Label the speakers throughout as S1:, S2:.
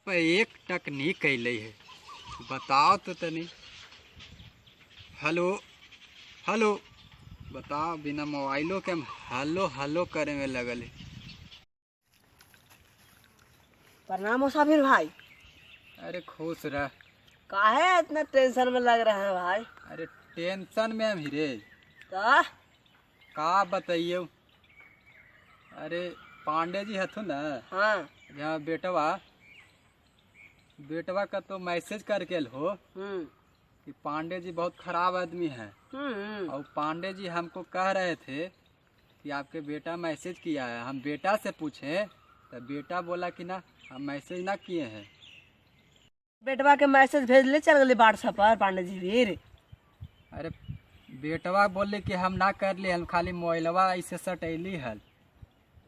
S1: पर एक टक नहीं कैले है। बताओ तो तनी। हेलो हेलो बताओ, बिना मोबाइलों के हम हेलो हेलो करे में लगल है।
S2: प्रणाम मुसाफिर भाई।
S1: अरे खुश रह।
S2: काहे इतना टेंशन में लग रहा है भाई?
S1: अरे टेंशन में हम हीरे
S2: का
S1: का बताइए। अरे पांडे जी हथु ना,
S2: हाँ।
S1: यहाँ बेटवा का तो मैसेज करके हो कि पांडे जी बहुत खराब आदमी हैं। और पांडे जी हमको कह रहे थे कि आपके बेटा मैसेज किया है। हम बेटा से पूछे तो बेटा बोला कि ना हम मैसेज ना किए हैं।
S2: बेटवा के मैसेज भेज ले चल गए व्हाट्सएप पर पांडे जी वीर।
S1: अरे बेटवा बोले कि हम ना कर लिए, हम खाली मोबाइलवा ऐसे सटैली हल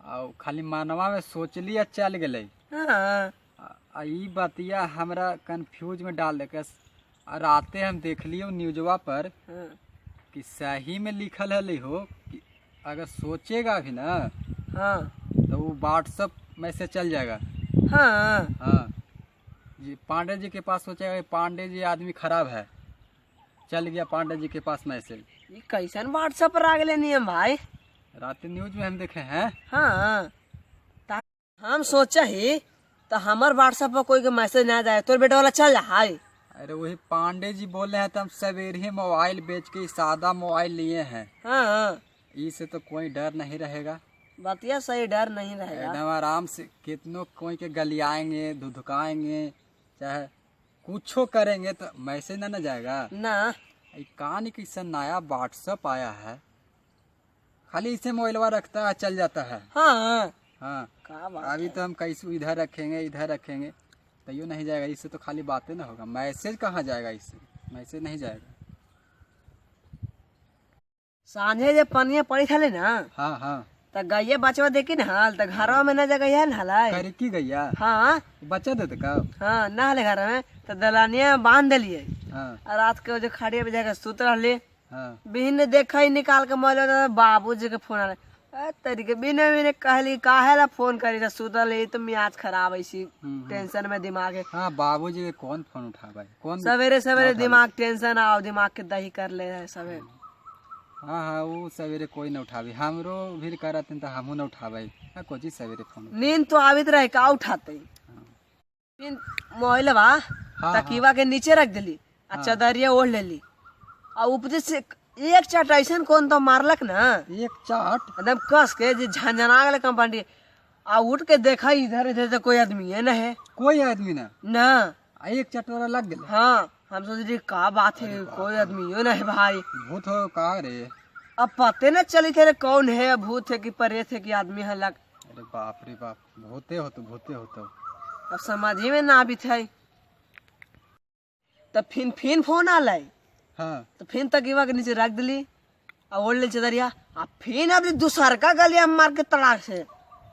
S1: और खाली मनवा में सोचली चल गए।
S2: हाँ।
S1: ई बतिया हमरा कंफ्यूज में डाल देके राते हम देख लियो न्यूजवा पर कि सही में लिखल है हो कि अगर सोचेगा भी ना
S2: हाँ
S1: तो वो व्हाट्सएप में से चल जाएगा।
S2: हाँ
S1: हाँ जी, पांडे जी के पास सोचेगा पांडे जी आदमी खराब है, चल गया पांडे जी के पास मैसेज।
S2: ये कैसन व्हाट्सएप पर आ गए नियम भाई?
S1: रात न्यूज में हम देखे हैं।
S2: हाँ हम सोचा ही तो हमार व्हाट्सएप पर कोई के मैसेज ना जाए तो बेटा वाला चल जाए।
S1: अरे वही पांडे जी बोल रहे हैं तो हम सवेरे ही मोबाइल बेच के सादा मोबाइल लिए हैं।
S2: हाँ
S1: इससे तो कोई डर नहीं रहेगा।
S2: बतिया सही, डर नहीं रहेगा।
S1: एकदम आराम से कितनों कोई के गलियाएंगे धुधुकाएंगे चाहे कुछो करेंगे तो मैसेज ना जाएगा
S2: ना।
S1: कहानी किसा नया व्हाट्सएप आया है, खाली इसे मोबाइलवा रखता है चल जाता है।
S2: हाँ
S1: हाँ
S2: का बात
S1: अभी
S2: है?
S1: तो हम कैसे इधर रखेंगे तैयो नहीं जाएगा। इससे तो खाली बातें ना होगा, मैसेज कहाँ जाएगा, इससे मैसेज नहीं जाएगा।
S2: सांझे जब पनिया पड़ी थले ना
S1: हाँ हाँ
S2: तो गैया बचवा देखी न हाल तो घरवा में न जगह न हलाई।
S1: करे की गैया
S2: हाँ
S1: बच्चा देते का।
S2: हाँ न हले घर में तो दलानिया में बांध दिलिए।
S1: हाँ
S2: और रात के जो खड़िया पे जाकर सुत रहे।
S1: हाँ
S2: बिन ने देखा ही निकाल के मोबाइल तो बाबूजी के फोन आले। तरीके बिने कहली काहे ला फोन करी तो सुतल है तो मियाज खराब ऐसी टेंशन में दिमाग है।
S1: हाँ बाबूजी के कौन फोन उठावे, कौन
S2: सवेरे सवेरे दिमाग टेंशन आओ दिमाग के दही कर ले रहे सवेरे।
S1: हाँ हाँ वो सवेरे कोई न उठावे, हमरो भी करत तो हमू न उठावे। कोची सवेरे फोन
S2: नींद तो आवित रहे का उठाते मोबाइल बा तकीवा के नीचे रख दिली और चदरिया ओढ़ लेली और ऊपर से एक चाट ऐसा कौन तो मारलक ना,
S1: एक चाट
S2: एकदम कस के जे झंझना गए कंपाउंडी। आ उठ के देखा इधर इधर तो कोई आदमी है ना है,
S1: कोई आदमी ना एक चाट वाला लग गया।
S2: हाँ हम सोचे का बात है कोई आदमी हो ना है भाई।
S1: भूत हो का रे?
S2: अब पते न चली थे कौन है, भूत है कि प्रेत है कि आदमी है लग।
S1: अरे बाप रे बाप, भूते हो तो
S2: अब समझ में ना भी थे तब फिन फोन आ लाई।
S1: हाँ
S2: तो फिर तकीवा के नीचे रख दिली और ओढ़ ले चदरिया। अब फिर अब दूसर का गलिया मार के तड़ाक से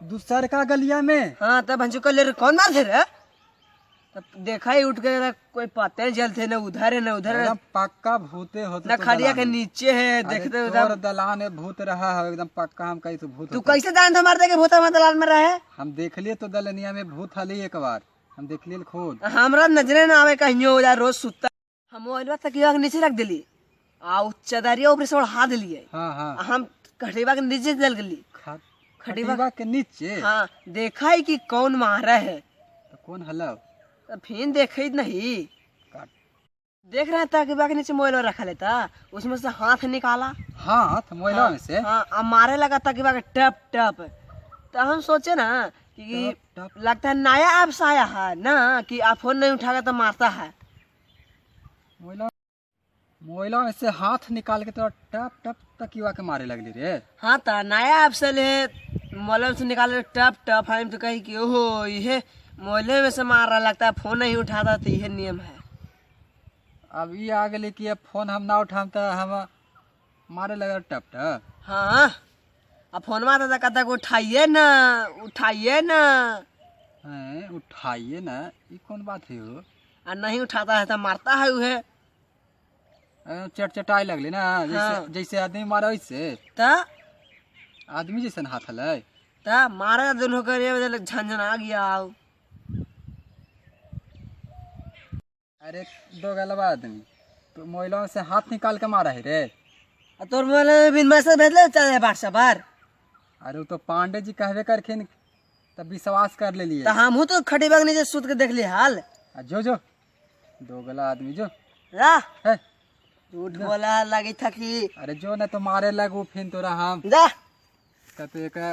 S1: दूसर का गलिया में।
S2: हाँ तब हंसू कर ले कौन मार थे रे? तब देखा ही उठ के कोई पते जलते न उधर है न उधर है।
S1: पक्का भूते होते
S2: न खड़िया के नीचे है देखते
S1: उधर दलान में भूत रहा है एकदम पक्का। हम कहीं तो भूत
S2: तू कैसे दान मारते के भूता दलाल में रहे?
S1: हम देख लिए तो दलनिया में भूत हली एक बार, हम देख लिए खुद।
S2: हमरा नजरे ना आवे कहीं रोज सुता। हम मोबाइल तकिया के नीचे रख दिली आ चदरिया ऊपर से ओढ़ा दिलिए।
S1: हाँ हाँ
S2: हम खटिया के नीचे चल गली।
S1: खटिया के नीचे
S2: हाँ देखा ही कि कौन मारा है।
S1: तो कौन हला?
S2: तो फिर देखे नहीं देख रहे तकिया के नीचे मोबाइल रखा लेता, उसमें से हाथ निकाला।
S1: हाथ मोबाइल में से?
S2: हाँ अब मारे लगा तकिया के टप टप। तो हम सोचे ना कि लगता है नया ऐप्स आया है ना कि आप फोन नहीं उठाएगा तो मारता है।
S1: मोबाइल में से हाथ निकाल के तो टप टप तकिया के मारे लगली रे।
S2: हाँ तो नया ऐप से ले मोबाइल से निकाले टप टप। हम तो कही कि ओहो ये मोबाइल में से मार रहा, लगता है फोन नहीं उठाता तो यह नियम है।
S1: अब ये आ गए कि अब फोन हम ना उठाम तो हम मारे लगे टप टप।
S2: हाँ अब फोन मारता था कहता उठाइए ना उठाइए ना।
S1: उठाइए ना, ये कौन बात है हो?
S2: और नहीं उठाता है तो मारता है वह।
S1: चटचटाई लगली ना जैसे आदमी मारा वैसे।
S2: तो
S1: आदमी जैसन हाथ हल
S2: मारा दोनों करे झंझना गया।
S1: अरे दो गलबा आदमी तो मोबाइलों से हाथ निकाल के मारा है रे।
S2: तोर मोबाइल में बिन मैसेज भेजले चल व्हाट्सएप पर।
S1: अरे वो तो पांडे जी कहवे करखिन तब विश्वास कर ले लिए।
S2: तो हम तो खड़ी बाग नीचे सुत के देख ली हाल।
S1: जो जो दो गला आदमी जो
S2: रा
S1: है
S2: झूठ बोला लगी था कि।
S1: अरे जो न तो मारे लगू फिर तोरा हम
S2: जा
S1: कते का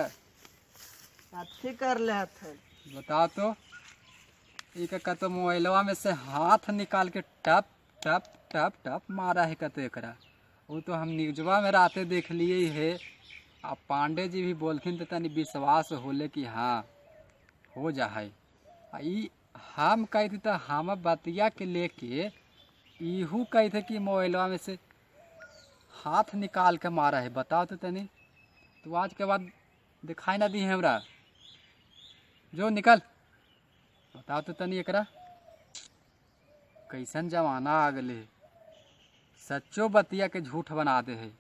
S2: अच्छी कर ले थे।
S1: बता तो एक कतो मोबाइलवा में से हाथ निकाल के टप टप टप टप मारा है कते करा। वो तो हम न्यूजवा में राते देख लिए है। अब पांडे जी भी बोलखिन तो तनी विश्वास होले कि हाँ हो जा है। ई हम कहते तो हम बतिया के लेके इहू कहते कि मोबाइलवा में से हाथ निकाल के मारा है। बताओ तो तनी तो आज के बाद दिखाई ना दी है हमरा। जो निकल बताओ तो तनी एकरा कैसन जमाना आ गए। सच्चो बतिया के झूठ बना दे है।